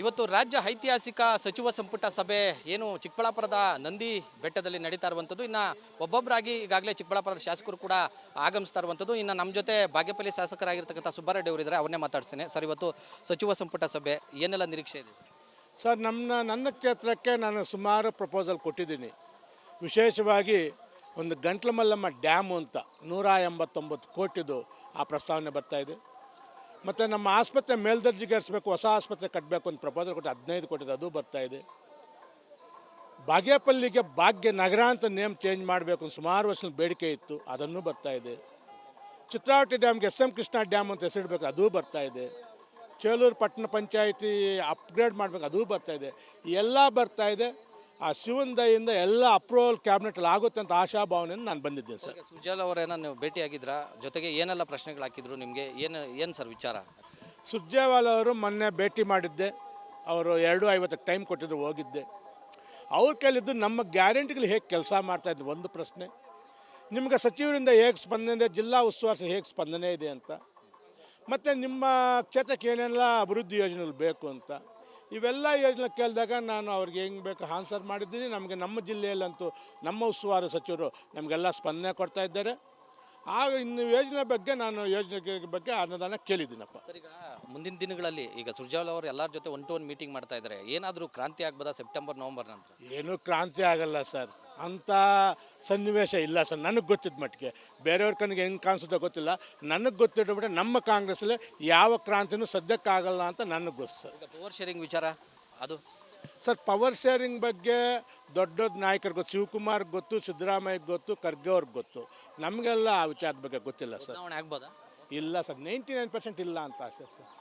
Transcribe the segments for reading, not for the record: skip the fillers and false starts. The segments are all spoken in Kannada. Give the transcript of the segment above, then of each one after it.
ಇವತ್ತು ರಾಜ್ಯ ಐತಿಹಾಸಿಕ ಸಚಿವ ಸಂಪುಟ ಸಭೆ ಏನು ಚಿಕ್ಕಬಳ್ಳಾಪುರದ ನಂದಿ ಬೆಟ್ಟದಲ್ಲಿ ನಡೀತಾ ಇರುವಂಥದ್ದು. ಇನ್ನು ಒಬ್ಬೊಬ್ಬರಾಗಿ ಈಗಾಗಲೇ ಚಿಕ್ಕಬಳ್ಳಾಪುರದ ಶಾಸಕರು ಕೂಡ ಆಗಮಿಸ್ತಾ ಇರುವಂಥದ್ದು. ಇನ್ನು ನಮ್ಮ ಜೊತೆ ಬಾಗೇಪಲ್ಲಿ ಶಾಸಕರಾಗಿರ್ತಕ್ಕಂಥ ಸುಬ್ಬಾರೆಡ್ಡಿ ಅವರಿದ್ದಾರೆ, ಅವನ್ನೇ ಮಾತಾಡ್ತೀನಿ. ಸರ್, ಇವತ್ತು ಸಚಿವ ಸಂಪುಟ ಸಭೆ ಏನೆಲ್ಲ ನಿರೀಕ್ಷೆ ಇದೆ ಸರ್? ನನ್ನ ಕ್ಷೇತ್ರಕ್ಕೆ ನಾನು ಸುಮಾರು ಪ್ರಪೋಸಲ್ ಕೊಟ್ಟಿದ್ದೀನಿ. ವಿಶೇಷವಾಗಿ ಒಂದು ಗಂಟ್ಲಮಲ್ಲಮ್ಮ ಡ್ಯಾಮು ಅಂತ 189 ಕೋಟಿದು ಆ ಪ್ರಸ್ತಾವನೆ ಬರ್ತಾಯಿದೆ. ಮತ್ತು ನಮ್ಮ ಆಸ್ಪತ್ರೆ ಮೇಲ್ದರ್ಜೆಗೇರಿಸಬೇಕು, ಹೊಸ ಆಸ್ಪತ್ರೆ ಕಟ್ಟಬೇಕು ಅಂತ ಪ್ರಪೋಸಲ್ ಕೊಟ್ಟು 15 ಕೋಟಿದು ಅದು ಬರ್ತಾಯಿದೆ. ಬಾಗೇಪಲ್ಲಿಗೆ ಭಾಗ್ಯ ನಗರ ಅಂತ ನೇಮ್ ಚೇಂಜ್ ಮಾಡಬೇಕು ಅಂತ ಸುಮಾರು ವರ್ಷದ ಬೇಡಿಕೆ ಇತ್ತು, ಅದನ್ನು ಬರ್ತಾಯಿದೆ. ಚಿತ್ರಾವತಿ ಡ್ಯಾಮ್ಗೆ SM ಕೃಷ್ಣ ಡ್ಯಾಮ್ ಅಂತ ಹೆಸರಿಡಬೇಕು, ಅದು ಬರ್ತಾಯಿದೆ. ಚೇಳೂರು ಪಟ್ಟಣ ಪಂಚಾಯಿತಿ ಅಪ್ಗ್ರೇಡ್ ಮಾಡಬೇಕು, ಅದು ಬರ್ತಾಯಿದೆ. ಎಲ್ಲ ಬರ್ತಾಯಿದೆ. ಆ ಶಿವನ ದಯಿಂದ ಎಲ್ಲ ಅಪ್ರೂವಲ್ ಕ್ಯಾಬಿನೆಟಲ್ಲಿ ಆಗುತ್ತೆ ಅಂತ ಆಶಾಭಾವನೆಯನ್ನು ನಾನು ಬಂದಿದ್ದೇನೆ ಸರ್. ಸುರ್ಜೇವಾಲ ಅವರೇನೋ ನೀವು ಭೇಟಿಯಾಗಿದ್ರಾ? ಜೊತೆಗೆ ಏನೆಲ್ಲ ಪ್ರಶ್ನೆಗಳು ಹಾಕಿದ್ರು ನಿಮಗೆ? ಏನು ಸರ್ ವಿಚಾರ? ಸುರ್ಜೇವಾಲ ಅವರು ಮೊನ್ನೆ ಭೇಟಿ ಮಾಡಿದ್ದೆ. ಅವರು 2:50ಕ್ಕೆ ಟೈಮ್ ಕೊಟ್ಟಿದ್ರು, ಹೋಗಿದ್ದೆ. ಅವ್ರ ಕೈಲಿದ್ದು ನಮ್ಮ ಗ್ಯಾರಂಟಿಗಳು ಹೇಗೆ ಕೆಲಸ ಮಾಡ್ತಾಯಿದ್ದು ಒಂದು ಪ್ರಶ್ನೆ. ನಿಮಗೆ ಸಚಿವರಿಂದ ಹೇಗೆ ಸ್ಪಂದನೆ ಇದೆ, ಜಿಲ್ಲಾ ಉಸ್ತುವಾರಿ ಹೇಗೆ ಸ್ಪಂದನೆ ಇದೆ ಅಂತ, ಮತ್ತು ನಿಮ್ಮ ಕ್ಷೇತ್ರಕ್ಕೆ ಏನೆಲ್ಲ ಅಭಿವೃದ್ಧಿ ಯೋಜನೆಗಳು ಬೇಕು ಅಂತ, ಇವೆಲ್ಲ ಯೋಜನೆ ಕೇಳಿದಾಗ ನಾನು ಅವ್ರಿಗೆ ಹೆಂಗೆ ಬೇಕು ಆನ್ಸರ್ ಮಾಡಿದ್ದೀನಿ. ನಮಗೆ ನಮ್ಮ ಜಿಲ್ಲೆಯಲ್ಲಂತೂ ನಮ್ಮ ಉಸ್ತುವಾರಿ ಸಚಿವರು ನಮಗೆಲ್ಲ ಸ್ಪಂದನೆ ಕೊಡ್ತಾ ಇದ್ದಾರೆ. ಆಗ ಇನ್ನು ಯೋಜನೆ ಬಗ್ಗೆ ನಾನು ಯೋಜನೆ ಬಗ್ಗೆ ಅನುದಾನ ಕೇಳಿದ್ದೀನಪ್ಪ. ಸರ್, ಈಗ ಮುಂದಿನ ದಿನಗಳಲ್ಲಿ ಈಗ ಸುರ್ಜೇವಾಲ ಅವರು ಎಲ್ಲರ ಜೊತೆ 1-to-1 ಮೀಟಿಂಗ್ ಮಾಡ್ತಾ ಇದ್ದಾರೆ. ಏನಾದರೂ ಕ್ರಾಂತಿ ಆಗ್ಬೋದಾ ಸೆಪ್ಟೆಂಬರ್ ನವಂಬರ್ ನಂತರ? ಏನೂ ಕ್ರಾಂತಿ ಆಗಲ್ಲ ಸರ್, ಅಂಥ ಸನ್ನಿವೇಶ ಇಲ್ಲ ಸರ್. ನನಗೆ ಗೊತ್ತಿದ್ದ ಮಟ್ಟಿಗೆ, ಬೇರೆಯವ್ರ ಕಣ್ಣಿಗೆ ಹೆಂಗೆ ಕಾಣಿಸುತ್ತೋ ಗೊತ್ತಿಲ್ಲ. ನನಗೆ ಗೊತ್ತಿಟ್ಟುಬಿಟ್ಟೆ ನಮ್ಮ ಕಾಂಗ್ರೆಸ್ಸಲ್ಲಿ ಯಾವ ಕ್ರಾಂತಿನೂ ಸದ್ಯಕ್ಕಾಗಲ್ಲ ಅಂತ ನನಗೆ ಗೊತ್ತು ಸರ್. ಈಗ ಪವರ್ ಶೇರಿಂಗ್ ವಿಚಾರ ಅದು ಸರ್, ಪವರ್ ಶೇರಿಂಗ್ ಬಗ್ಗೆ ದೊಡ್ಡ ದೊಡ್ಡ ನಾಯಕರಿಗೆ ಗೊತ್ತು. ಶಿವಕುಮಾರ್ಗೆ ಗೊತ್ತು, ಸಿದ್ದರಾಮಯ್ಯಗೆ ಗೊತ್ತು, ಖರ್ಗೆ ಅವ್ರಿಗೆ ಗೊತ್ತು. ನಮಗೆಲ್ಲ ಆ ವಿಚಾರದ ಬಗ್ಗೆ ಗೊತ್ತಿಲ್ಲ ಸರ್. ಚುನಾವಣೆ ಆಗ್ಬೋದಾ? ಇಲ್ಲ ಸರ್, 99% ಇಲ್ಲ ಅಂತ ಆಸೆ ಸರ್.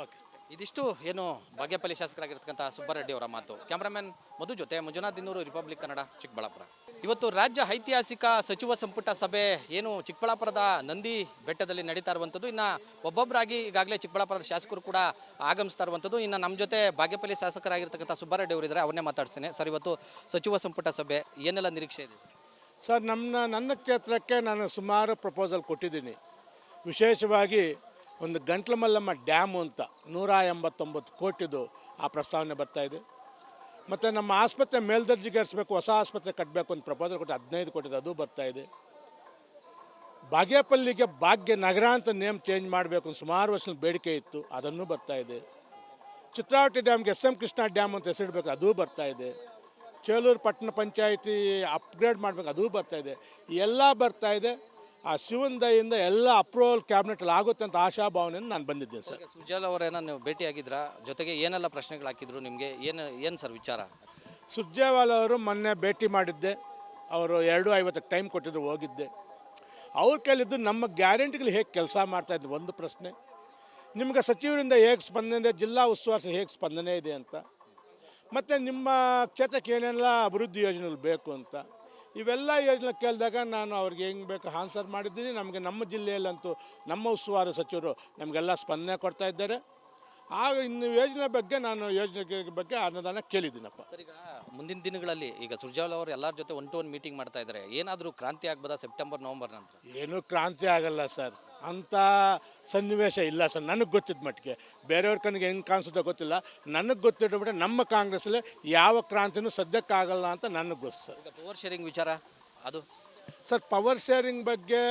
ಓಕೆ, ಇದಿಷ್ಟು ಏನು ಬಾಗೇಪಲ್ಲಿ ಶಾಸಕರಾಗಿರ್ತಕ್ಕಂಥ ಸುಬ್ಬಾರೆಡ್ಡಿ ಅವರ ಮಾತು. ಕ್ಯಾಮ್ರಾಮನ್ ಮಧು ಜೊತೆ ಮಂಜುನಾಥ್ ದಿನ್ನೂರು, ರಿಪಬ್ಲಿಕ್ ಕನ್ನಡ, ಚಿಕ್ಕಬಳ್ಳಾಪುರ. ಇವತ್ತು ರಾಜ್ಯ ಐತಿಹಾಸಿಕ ಸಚಿವ ಸಂಪುಟ ಸಭೆ ಏನು ಚಿಕ್ಕಬಳ್ಳಾಪುರದ ನಂದಿ ಬೆಟ್ಟದಲ್ಲಿ ನಡೀತಾ ಇರುವಂಥದ್ದು. ಇನ್ನು ಒಬ್ಬೊಬ್ಬರಾಗಿ ಈಗಾಗಲೇ ಚಿಕ್ಕಬಳ್ಳಾಪುರದ ಶಾಸಕರು ಕೂಡ ಆಗಮಿಸ್ತಾ ಇರುವಂಥದ್ದು. ಇನ್ನು ನಮ್ಮ ಜೊತೆ ಬಾಗೇಪಲ್ಲಿ ಶಾಸಕರಾಗಿರ್ತಕ್ಕಂಥ ಸುಬ್ಬಾರೆಡ್ಡಿ ಅವರಿದ್ದಾರೆ, ಅವನ್ನೇ ಮಾತಾಡ್ತೀನಿ. ಸರ್, ಇವತ್ತು ಸಚಿವ ಸಂಪುಟ ಸಭೆ ಏನೆಲ್ಲ ನಿರೀಕ್ಷೆ ಇದೆ ಸರ್? ನನ್ನ ಕ್ಷೇತ್ರಕ್ಕೆ ನಾನು ಸುಮಾರು ಪ್ರಪೋಸಲ್ ಕೊಟ್ಟಿದ್ದೀನಿ. ವಿಶೇಷವಾಗಿ ಒಂದು ಗಂಟ್ಲಮಲ್ಲಮ್ಮ ಡ್ಯಾಮು ಅಂತ 189 ಕೋಟಿದು ಆ ಪ್ರಸ್ತಾವನೆ ಬರ್ತಾಯಿದೆ. ಮತ್ತು ನಮ್ಮ ಆಸ್ಪತ್ರೆ ಮೇಲ್ದರ್ಜೆಗೇರಿಸಬೇಕು, ಹೊಸ ಆಸ್ಪತ್ರೆ ಕಟ್ಟಬೇಕು ಅಂತ ಪ್ರಪೋಸಲ್ ಕೊಟ್ಟು 15 ಕೋಟಿದು ಅದು ಬರ್ತಾಯಿದೆ. ಬಾಗೇಪಲ್ಲಿಗೆ ಭಾಗ್ಯ ನಗರ ಅಂತ ನೇಮ್ ಚೇಂಜ್ ಮಾಡಬೇಕು ಅಂತ ಸುಮಾರು ವರ್ಷದ ಬೇಡಿಕೆ ಇತ್ತು, ಅದನ್ನು ಬರ್ತಾಯಿದೆ. ಚಿತ್ರಾವತಿ ಡ್ಯಾಮ್ಗೆ SM ಕೃಷ್ಣ ಡ್ಯಾಮ್ ಅಂತ ಹೆಸರಿಡಬೇಕು, ಅದು ಬರ್ತಾಯಿದೆ. ಚೇಳೂರು ಪಟ್ಟಣ ಪಂಚಾಯಿತಿ ಅಪ್ಗ್ರೇಡ್ ಮಾಡಬೇಕು, ಅದು ಬರ್ತಾಯಿದೆ. ಎಲ್ಲ ಬರ್ತಾಯಿದೆ. ಆ ಶಿವನ ದಯಿಂದ ಎಲ್ಲ ಅಪ್ರೂವಲ್ ಕ್ಯಾಬಿನೆಟಲ್ಲಿ ಆಗುತ್ತೆ ಅಂತ ಆಶಾಭಾವನೆಯನ್ನು ನಾನು ಬಂದಿದ್ದೇನೆ ಸರ್. ಸುರ್ಜೇವಾಲ ಅವರೇನೋ ನೀವು ಭೇಟಿಯಾಗಿದ್ರಾ? ಜೊತೆಗೆ ಏನೆಲ್ಲ ಪ್ರಶ್ನೆಗಳು ಹಾಕಿದ್ರು ನಿಮಗೆ? ಏನು ಸರ್ ವಿಚಾರ? ಸುರ್ಜೇವಾಲ ಅವರು ಮೊನ್ನೆ ಭೇಟಿ ಮಾಡಿದ್ದೆ. ಅವರು 2:50ಕ್ಕೆ ಟೈಮ್ ಕೊಟ್ಟಿದ್ರು, ಹೋಗಿದ್ದೆ. ಅವ್ರ ಕೈಲಿದ್ದು ನಮ್ಮ ಗ್ಯಾರಂಟಿಗಳು ಹೇಗೆ ಕೆಲಸ ಮಾಡ್ತಾಯಿದ್ದು ಒಂದು ಪ್ರಶ್ನೆ. ನಿಮಗೆ ಸಚಿವರಿಂದ ಹೇಗೆ ಸ್ಪಂದನೆ ಇದೆ, ಜಿಲ್ಲಾ ಉಸ್ತುವಾರಿ ಹೇಗೆ ಸ್ಪಂದನೆ ಇದೆ ಅಂತ, ಮತ್ತು ನಿಮ್ಮ ಕ್ಷೇತ್ರಕ್ಕೆ ಏನೆಲ್ಲ ಅಭಿವೃದ್ಧಿ ಯೋಜನೆಗಳು ಬೇಕು ಅಂತ, ಇವೆಲ್ಲ ಯೋಜನೆ ಕೇಳಿದಾಗ ನಾನು ಅವ್ರಿಗೆ ಹೆಂಗೆ ಬೇಕು ಆನ್ಸರ್ ಮಾಡಿದ್ದೀನಿ. ನಮಗೆ ನಮ್ಮ ಜಿಲ್ಲೆಯಲ್ಲಂತೂ ನಮ್ಮ ಉಸ್ತುವಾರಿ ಸಚಿವರು ನಮಗೆಲ್ಲ ಸ್ಪಂದನೆ ಕೊಡ್ತಾ ಇದ್ದಾರೆ. ಆಗ ಇನ್ನು ಯೋಜನೆ ಬಗ್ಗೆ ನಾನು ಯೋಜನೆ ಬಗ್ಗೆ ಅನುದಾನ ಕೇಳಿದ್ದೀನಪ್ಪ. ಸರ್, ಈಗ ಮುಂದಿನ ದಿನಗಳಲ್ಲಿ ಈಗ ಸುರ್ಜೇವಾಲ ಅವರು ಎಲ್ಲರ ಜೊತೆ 1-to-1 ಮೀಟಿಂಗ್ ಮಾಡ್ತಾ ಇದ್ದಾರೆ. ಏನಾದರೂ ಕ್ರಾಂತಿ ಆಗ್ಬೋದಾ ಸೆಪ್ಟೆಂಬರ್ ನವಂಬರ್ ನಂತರ? ಏನೂ ಕ್ರಾಂತಿ ಆಗಲ್ಲ ಸರ್, ಅಂಥ ಸನ್ನಿವೇಶ ಇಲ್ಲ ಸರ್. ನನಗೆ ಗೊತ್ತಿದ್ದ ಮಟ್ಟಿಗೆ, ಬೇರೆಯವ್ರ ಕಣ್ಣಿಗೆ ಹೆಂಗೆ ಕಾಣಿಸುತ್ತೋ ಗೊತ್ತಿಲ್ಲ. ನನಗೆ ಗೊತ್ತಿಟ್ಟುಬಿಟ್ಟೆ ನಮ್ಮ ಕಾಂಗ್ರೆಸ್ಸಲ್ಲಿ ಯಾವ ಕ್ರಾಂತಿನೂ ಸದ್ಯಕ್ಕಾಗಲ್ಲ ಅಂತ ನನಗೆ ಗೊತ್ತು ಸರ್. ಈಗ ಪವರ್ ಶೇರಿಂಗ್ ವಿಚಾರ ಅದು ಸರ್, ಪವರ್ ಶೇರಿಂಗ್ ಬಗ್ಗೆ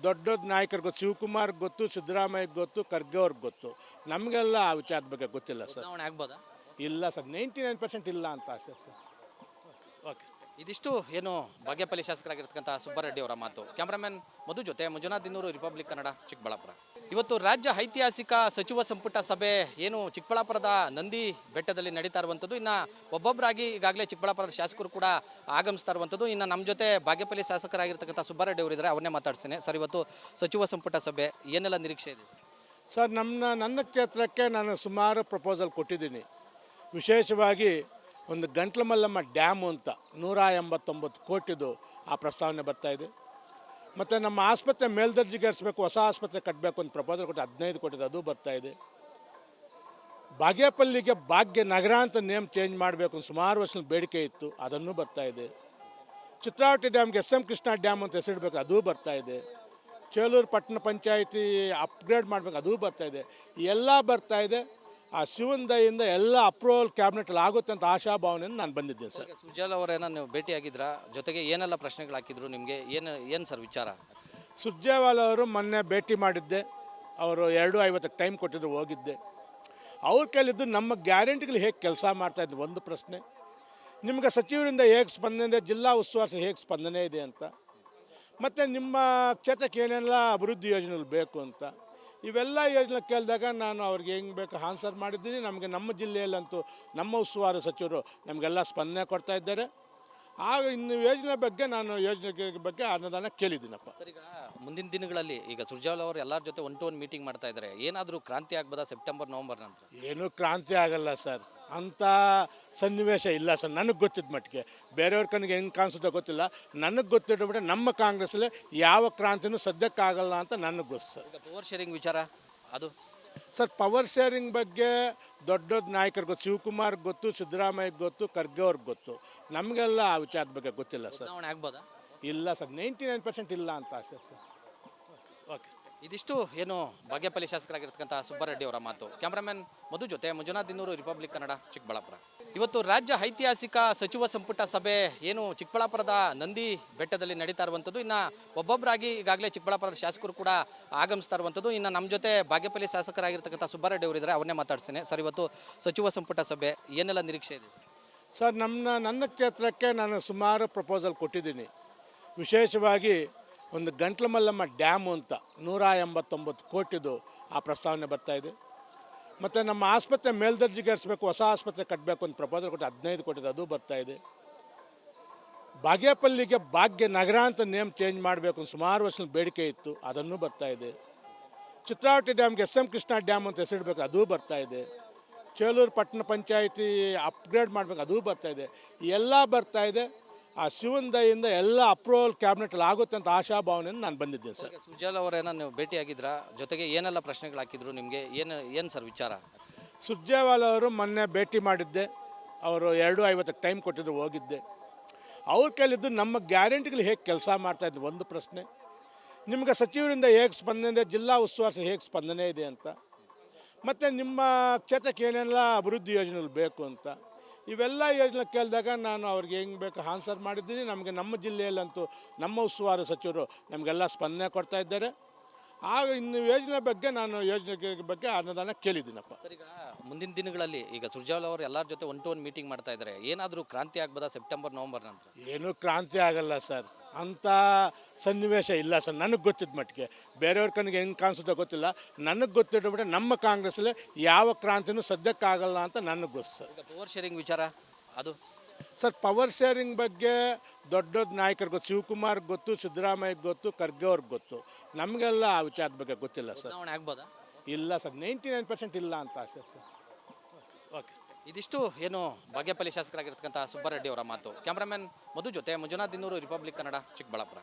ದೊಡ್ಡ ದೊಡ್ಡ ನಾಯಕರಿಗೆ ಗೊತ್ತು. ಶಿವಕುಮಾರ್ಗೆ ಗೊತ್ತು, ಸಿದ್ದರಾಮಯ್ಯಗೆ ಗೊತ್ತು, ಖರ್ಗೆ ಅವ್ರಿಗೆ ಗೊತ್ತು. ನಮಗೆಲ್ಲ ಆ ವಿಚಾರದ ಬಗ್ಗೆ ಗೊತ್ತಿಲ್ಲ ಸರ್. ಚುನಾವಣೆ ಆಗ್ಬೋದಾ? ಇಲ್ಲ ಸರ್, 99% ಇಲ್ಲ ಅಂತ ಆಸೆ ಸರ್. ಓಕೆ, ಇದಿಷ್ಟು ಏನು ಬಾಗೇಪಲ್ಲಿ ಶಾಸಕರಾಗಿರ್ತಕ್ಕಂಥ ಸುಬ್ಬಾರೆಡ್ಡಿ ಅವರ ಮಾತು. ಕ್ಯಾಮ್ರಾಮನ್ ಮಧು ಜೊತೆ ಮಂಜುನಾಥ್ ದಿನ್ನೂರು, ರಿಪಬ್ಲಿಕ್ ಕನ್ನಡ, ಚಿಕ್ಕಬಳ್ಳಾಪುರ. ಇವತ್ತು ರಾಜ್ಯ ಐತಿಹಾಸಿಕ ಸಚಿವ ಸಂಪುಟ ಸಭೆ ಏನು ಚಿಕ್ಕಬಳ್ಳಾಪುರದ ನಂದಿ ಬೆಟ್ಟದಲ್ಲಿ ನಡೀತಾ ಇರುವಂಥದ್ದು. ಇನ್ನು ಒಬ್ಬೊಬ್ಬರಾಗಿ ಈಗಾಗಲೇ ಚಿಕ್ಕಬಳ್ಳಾಪುರದ ಶಾಸಕರು ಕೂಡ ಆಗಮಿಸ್ತಾ ಇರುವಂಥದ್ದು. ಇನ್ನು ನಮ್ಮ ಜೊತೆ ಬಾಗೇಪಲ್ಲಿ ಶಾಸಕರಾಗಿರ್ತಕ್ಕಂಥ ಸುಬ್ಬಾರೆಡ್ಡಿ ಅವರಿದ್ದಾರೆ, ಅವನ್ನೇ ಮಾತಾಡ್ತೀನಿ. ಸರ್, ಇವತ್ತು ಸಚಿವ ಸಂಪುಟ ಸಭೆ ಏನೆಲ್ಲ ನಿರೀಕ್ಷೆ ಇದೆ ಸರ್? ನನ್ನ ಕ್ಷೇತ್ರಕ್ಕೆ ನಾನು ಸುಮಾರು ಪ್ರಪೋಸಲ್ ಕೊಟ್ಟಿದ್ದೀನಿ. ವಿಶೇಷವಾಗಿ ಒಂದು ಗಂಟ್ಲಮಲ್ಲಮ್ಮ ಡ್ಯಾಮು ಅಂತ 189 ಕೋಟಿದು ಆ ಪ್ರಸ್ತಾವನೆ ಬರ್ತಾಯಿದೆ. ಮತ್ತು ನಮ್ಮ ಆಸ್ಪತ್ರೆ ಮೇಲ್ದರ್ಜೆಗೇರಿಸಬೇಕು, ಹೊಸ ಆಸ್ಪತ್ರೆ ಕಟ್ಟಬೇಕು ಅಂತ ಪ್ರಪೋಸಲ್ ಕೊಟ್ಟು 15 ಕೋಟಿದು ಅದು ಬರ್ತಾಯಿದೆ. ಬಾಗೇಪಲ್ಲಿಗೆ ಭಾಗ್ಯ ನಗರ ಅಂತ ನೇಮ್ ಚೇಂಜ್ ಮಾಡಬೇಕು ಅಂತ ಸುಮಾರು ವರ್ಷದ ಬೇಡಿಕೆ ಇತ್ತು, ಅದನ್ನು ಬರ್ತಾಯಿದೆ. ಚಿತ್ರಾವತಿ ಡ್ಯಾಮ್ಗೆ SM ಕೃಷ್ಣ ಡ್ಯಾಮ್ ಅಂತ ಹೆಸರಿಡಬೇಕು, ಅದು ಬರ್ತಾಯಿದೆ. ಚೇಳೂರು ಪಟ್ಟಣ ಪಂಚಾಯಿತಿ ಅಪ್ಗ್ರೇಡ್ ಮಾಡಬೇಕು, ಅದು ಬರ್ತಾಯಿದೆ. ಎಲ್ಲ ಬರ್ತಾಯಿದೆ. ಆ ಶಿವನ ದಯೆಯಿಂದ ಎಲ್ಲ ಅಪ್ರೂವಲ್ ಕ್ಯಾಬಿನೆಟಲ್ಲಿ ಆಗುತ್ತೆ ಅಂತ ಆಶಾಭಾವನೆಯಿಂದ ನಾನು ಬಂದಿದ್ದೇನೆ ಸರ್. ಈಗ ಸುಜಾಲ್ ಅವರೇನ ನೀವು ಭೇಟಿಯಾಗಿದ್ರಾ? ಜೊತೆಗೆ ಏನೆಲ್ಲ ಪ್ರಶ್ನೆಗಳು ಹಾಕಿದ್ರು ನಿಮಗೆ? ಏನು ಸರ್ ವಿಚಾರ? ಸುರ್ಜೇವಾಲ ಅವರು ಮೊನ್ನೆ ಭೇಟಿ ಮಾಡಿದ್ದೆ. ಅವರು 2:50ಕ್ಕೆ ಟೈಮ್ ಕೊಟ್ಟಿದ್ರು, ಹೋಗಿದ್ದೆ. ಅವ್ರ ಕೈಲಿದ್ದು ನಮ್ಮ ಗ್ಯಾರಂಟಿಗಳು ಹೇಗೆ ಕೆಲಸ ಮಾಡ್ತಾಯಿದ್ದು ಒಂದು ಪ್ರಶ್ನೆ. ನಿಮಗೆ ಸಚಿವರಿಂದ ಹೇಗೆ ಸ್ಪಂದನೆ ಇದೆ, ಜಿಲ್ಲಾ ಉಸ್ತುವಾರಿ ಹೇಗೆ ಸ್ಪಂದನೆ ಇದೆ ಅಂತ, ಮತ್ತು ನಿಮ್ಮ ಕ್ಷೇತ್ರಕ್ಕೆ ಏನೆಲ್ಲ ಅಭಿವೃದ್ಧಿ ಯೋಜನೆಗಳು ಬೇಕು ಅಂತ, ಇವೆಲ್ಲ ಯೋಜನೆ ಕೇಳಿದಾಗ ನಾನು ಅವ್ರಿಗೆ ಹೆಂಗೆ ಬೇಕು ಆನ್ಸರ್ ಮಾಡಿದ್ದೀನಿ. ನಮಗೆ ನಮ್ಮ ಜಿಲ್ಲೆಯಲ್ಲಂತೂ ನಮ್ಮ ಉಸ್ತುವಾರಿ ಸಚಿವರು ನಮಗೆಲ್ಲ ಸ್ಪಂದನೆ ಕೊಡ್ತಾ ಇದ್ದಾರೆ. ಆಗ ಇನ್ನು ಯೋಜನೆ ಬಗ್ಗೆ ನಾನು ಯೋಜನೆ ಬಗ್ಗೆ ಅನುದಾನ ಕೇಳಿದ್ದೀನಪ್ಪ. ಸರ್, ಈಗ ಮುಂದಿನ ದಿನಗಳಲ್ಲಿ ಈಗ ಸುರ್ಜೇವಾಲ ಅವರು ಎಲ್ಲರ ಜೊತೆ 1-to-1 ಮೀಟಿಂಗ್ ಮಾಡ್ತಾ ಇದ್ದಾರೆ. ಏನಾದರೂ ಕ್ರಾಂತಿ ಆಗ್ಬೋದಾ ಸೆಪ್ಟೆಂಬರ್ ನವಂಬರ್ ನಂತರ? ಏನೂ ಕ್ರಾಂತಿ ಆಗಲ್ಲ ಸರ್, ಅಂಥ ಸನ್ನಿವೇಶ ಇಲ್ಲ ಸರ್. ನನಗೆ ಗೊತ್ತಿದ್ದ ಮಟ್ಟಿಗೆ, ಬೇರೆಯವ್ರ ಕಣ್ಣಿಗೆ ಹೆಂಗೆ ಕಾಣಿಸುತ್ತೋ ಗೊತ್ತಿಲ್ಲ. ನನಗೆ ಗೊತ್ತಿಟ್ಟುಬಿಟ್ಟೆ ನಮ್ಮ ಕಾಂಗ್ರೆಸ್ಸಲ್ಲಿ ಯಾವ ಕ್ರಾಂತಿನೂ ಸದ್ಯಕ್ಕಾಗಲ್ಲ ಅಂತ ನನಗೆ ಗೊತ್ತು ಸರ್. ಈಗ ಪವರ್ ಶೇರಿಂಗ್ ವಿಚಾರ ಅದು ಸರ್, ಪವರ್ ಶೇರಿಂಗ್ ಬಗ್ಗೆ ದೊಡ್ಡ ದೊಡ್ಡ ನಾಯಕರಿಗೆ ಗೊತ್ತು. ಶಿವಕುಮಾರ್ಗೆ ಗೊತ್ತು, ಸಿದ್ದರಾಮಯ್ಯಗೆ ಗೊತ್ತು, ಖರ್ಗೆ ಅವ್ರಿಗೆ ಗೊತ್ತು. ನಮಗೆಲ್ಲ ಆ ವಿಚಾರದ ಬಗ್ಗೆ ಗೊತ್ತಿಲ್ಲ ಸರ್. ಚುನಾವಣೆ ಆಗ್ಬೋದಾ? ಇಲ್ಲ ಸರ್, 99% ಇಲ್ಲ ಅಂತ ಆಸೆ ಸರ್. ಓಕೆ. ಇದಿಷ್ಟು ಏನು ಬಾಗೇಪಲ್ಲಿ ಶಾಸಕರಾಗಿರ್ತಕ್ಕಂಥ ಸುಬ್ಬಾರೆಡ್ಡಿ ಅವರ ಮಾತು. ಕ್ಯಾಮ್ರಾಮನ್ ಮಧು ಜೊತೆ ಮಂಜುನಾಥ್ ದಿನ್ನೂರು, ರಿಪಬ್ಲಿಕ್ ಕನ್ನಡ, ಚಿಕ್ಕಬಳ್ಳಾಪುರ. ಇವತ್ತು ರಾಜ್ಯ ಐತಿಹಾಸಿಕ ಸಚಿವ ಸಂಪುಟ ಸಭೆ ಏನು ಚಿಕ್ಕಬಳ್ಳಾಪುರದ ನಂದಿ ಬೆಟ್ಟದಲ್ಲಿ ನಡೀತಾ ಇರುವಂಥದ್ದು. ಇನ್ನು ಒಬ್ಬೊಬ್ಬರಾಗಿ ಈಗಾಗಲೇ ಚಿಕ್ಕಬಳ್ಳಾಪುರದ ಶಾಸಕರು ಕೂಡ ಆಗಮಿಸ್ತಾ ಇರುವಂಥದ್ದು. ಇನ್ನು ನಮ್ಮ ಜೊತೆ ಬಾಗೇಪಲ್ಲಿ ಶಾಸಕರಾಗಿರ್ತಕ್ಕಂಥ ಸುಬ್ಬಾರೆಡ್ಡಿ ಅವರಿದ್ದಾರೆ, ಅವನ್ನೇ ಮಾತಾಡ್ತೀನಿ. ಸರ್, ಇವತ್ತು ಸಚಿವ ಸಂಪುಟ ಸಭೆ ಏನೆಲ್ಲ ನಿರೀಕ್ಷೆ ಇದೆ? ಸರ್, ನನ್ನ ಕ್ಷೇತ್ರಕ್ಕೆ ನಾನು ಸುಮಾರು ಪ್ರಪೋಸಲ್ ಕೊಟ್ಟಿದ್ದೀನಿ. ವಿಶೇಷವಾಗಿ ಒಂದು ಗಂಟ್ಲಮಲ್ಲಮ್ಮ ಡ್ಯಾಮು ಅಂತ 189 ಕೋಟಿದು ಆ ಪ್ರಸ್ತಾವನೆ ಬರ್ತಾಯಿದೆ. ಮತ್ತು ನಮ್ಮ ಆಸ್ಪತ್ರೆ ಮೇಲ್ದರ್ಜೆಗೇರಿಸಬೇಕು, ಹೊಸ ಆಸ್ಪತ್ರೆ ಕಟ್ಟಬೇಕು ಅಂತ ಪ್ರಪೋಸಲ್ ಕೊಟ್ಟು 15 ಕೋಟಿದು ಅದು ಬರ್ತಾಯಿದೆ. ಬಾಗೇಪಲ್ಲಿಗೆ ಭಾಗ್ಯ ನಗರ ಅಂತ ನೇಮ್ ಚೇಂಜ್ ಮಾಡಬೇಕು ಅಂತ ಸುಮಾರು ವರ್ಷದ ಬೇಡಿಕೆ ಇತ್ತು, ಅದನ್ನು ಬರ್ತಾಯಿದೆ. ಚಿತ್ರಾವತಿ ಡ್ಯಾಮ್ಗೆ SM ಕೃಷ್ಣ ಡ್ಯಾಮ್ ಅಂತ ಹೆಸರಿಡಬೇಕು, ಅದೂ ಬರ್ತಾಯಿದೆ. ಚೇಳೂರು ಪಟ್ಟಣ ಪಂಚಾಯಿತಿ ಅಪ್ಗ್ರೇಡ್ ಮಾಡಬೇಕು, ಅದೂ ಬರ್ತಾಯಿದೆ. ಎಲ್ಲ ಬರ್ತಾಯಿದೆ. ಆ ಶಿವನ ದಯೆಯಿಂದ ಎಲ್ಲ ಅಪ್ರೂವಲ್ ಕ್ಯಾಬಿನೆಟಲ್ಲಿ ಆಗುತ್ತೆ ಅಂತ ಆಶಾಭಾವನೆಯಿಂದ ನಾನು ಬಂದಿದ್ದೇನೆ ಸರ್. ಈಗ ಸುಜಾಲ್ ಅವರೇನ ನೀವು ಭೇಟಿಯಾಗಿದ್ರಾ? ಜೊತೆಗೆ ಏನೆಲ್ಲ ಪ್ರಶ್ನೆಗಳು ಹಾಕಿದ್ರು ನಿಮಗೆ? ಏನು ಸರ್ ವಿಚಾರ? ಸುರ್ಜೇವಾಲ ಅವರು ಮೊನ್ನೆ ಭೇಟಿ ಮಾಡಿದ್ದೆ. ಅವರು 2:50ಕ್ಕೆ ಟೈಮ್ ಕೊಟ್ಟಿದ್ರು, ಹೋಗಿದ್ದೆ. ಅವ್ರ ಕೈಲಿದ್ದು ನಮ್ಮ ಗ್ಯಾರಂಟಿಗಳು ಹೇಗೆ ಕೆಲಸ ಮಾಡ್ತಾಯಿದ್ದು ಒಂದು ಪ್ರಶ್ನೆ. ನಿಮಗೆ ಸಚಿವರಿಂದ ಹೇಗೆ ಸ್ಪಂದನೆ ಇದೆ, ಜಿಲ್ಲಾ ಉಸ್ತುವಾರಿ ಹೇಗೆ ಸ್ಪಂದನೆ ಇದೆ ಅಂತ, ಮತ್ತು ನಿಮ್ಮ ಕ್ಷೇತ್ರಕ್ಕೆ ಏನೆಲ್ಲ ಅಭಿವೃದ್ಧಿ ಯೋಜನೆಗಳು ಬೇಕು ಅಂತ, ಇವೆಲ್ಲ ಯೋಜನೆ ಕೇಳಿದಾಗ ನಾನು ಅವ್ರಿಗೆ ಹೆಂಗೆ ಬೇಕು ಆನ್ಸರ್ ಮಾಡಿದ್ದೀನಿ. ನಮಗೆ ನಮ್ಮ ಜಿಲ್ಲೆಯಲ್ಲಂತೂ ನಮ್ಮ ಉಸ್ತುವಾರಿ ಸಚಿವರು ನಮಗೆಲ್ಲ ಸ್ಪಂದನೆ ಕೊಡ್ತಾ ಇದ್ದಾರೆ. ಆಗ ಇನ್ನು ಯೋಜನೆ ಬಗ್ಗೆ ನಾನು ಯೋಜನೆ ಬಗ್ಗೆ ಅನುದಾನ ಕೇಳಿದ್ದೀನಪ್ಪ. ಸರ್, ಈಗ ಮುಂದಿನ ದಿನಗಳಲ್ಲಿ ಈಗ ಸುರ್ಜೇವಾಲ ಅವರು ಎಲ್ಲರ ಜೊತೆ 1-to-1 ಮೀಟಿಂಗ್ ಮಾಡ್ತಾ ಇದ್ದಾರೆ. ಏನಾದರೂ ಕ್ರಾಂತಿ ಆಗ್ಬೋದಾ ಸೆಪ್ಟೆಂಬರ್ ನವಂಬರ್ ನಂತರ? ಏನೂ ಕ್ರಾಂತಿ ಆಗಲ್ಲ ಸರ್, ಅಂಥ ಸನ್ನಿವೇಶ ಇಲ್ಲ ಸರ್. ನನಗೆ ಗೊತ್ತಿದ್ದ ಮಟ್ಟಿಗೆ, ಬೇರೆಯವ್ರ ಕಣ್ಣಿಗೆ ಹೆಂಗೆ ಕಾಣಿಸುತ್ತೋ ಗೊತ್ತಿಲ್ಲ. ನನಗೆ ಗೊತ್ತಿಟ್ಟುಬಿಟ್ಟೆ ನಮ್ಮ ಕಾಂಗ್ರೆಸ್ಸಲ್ಲಿ ಯಾವ ಕ್ರಾಂತಿನೂ ಸದ್ಯಕ್ಕಾಗಲ್ಲ ಅಂತ ನನಗೆ ಗೊತ್ತು ಸರ್. ಈಗ ಪವರ್ ಶೇರಿಂಗ್ ವಿಚಾರ ಅದು ಸರ್, ಪವರ್ ಶೇರಿಂಗ್ ಬಗ್ಗೆ ದೊಡ್ಡ ದೊಡ್ಡ ನಾಯಕರಿಗೆ ಗೊತ್ತು. ಶಿವಕುಮಾರ್ಗೆ ಗೊತ್ತು, ಸಿದ್ದರಾಮಯ್ಯಗೆ ಗೊತ್ತು, ಖರ್ಗೆ ಅವ್ರಿಗೆ ಗೊತ್ತು. ನಮಗೆಲ್ಲ ಆ ವಿಚಾರದ ಬಗ್ಗೆ ಗೊತ್ತಿಲ್ಲ ಸರ್. ಚುನಾವಣೆ ಆಗ್ಬೋದಾ? ಇಲ್ಲ ಸರ್, 99% ಇಲ್ಲ ಅಂತ ಆಸೆ ಸರ್. ಓಕೆ. ಇದಿಷ್ಟು ಏನು ಬಾಗೇಪಲ್ಲಿ ಶಾಸಕರಾಗಿರ್ತಕ್ಕಂಥ ಸುಬ್ಬಾರೆಡ್ಡಿ ಅವರ ಮಾತು. ಕ್ಯಾಮ್ರಾಮನ್ ಮಧು ಜೊತೆ ಮಂಜುನಾಥ್ ದಿನ್ನೂರು, ರಿಪಬ್ಲಿಕ್ ಕನ್ನಡ, ಚಿಕ್ಕಬಳ್ಳಾಪುರ.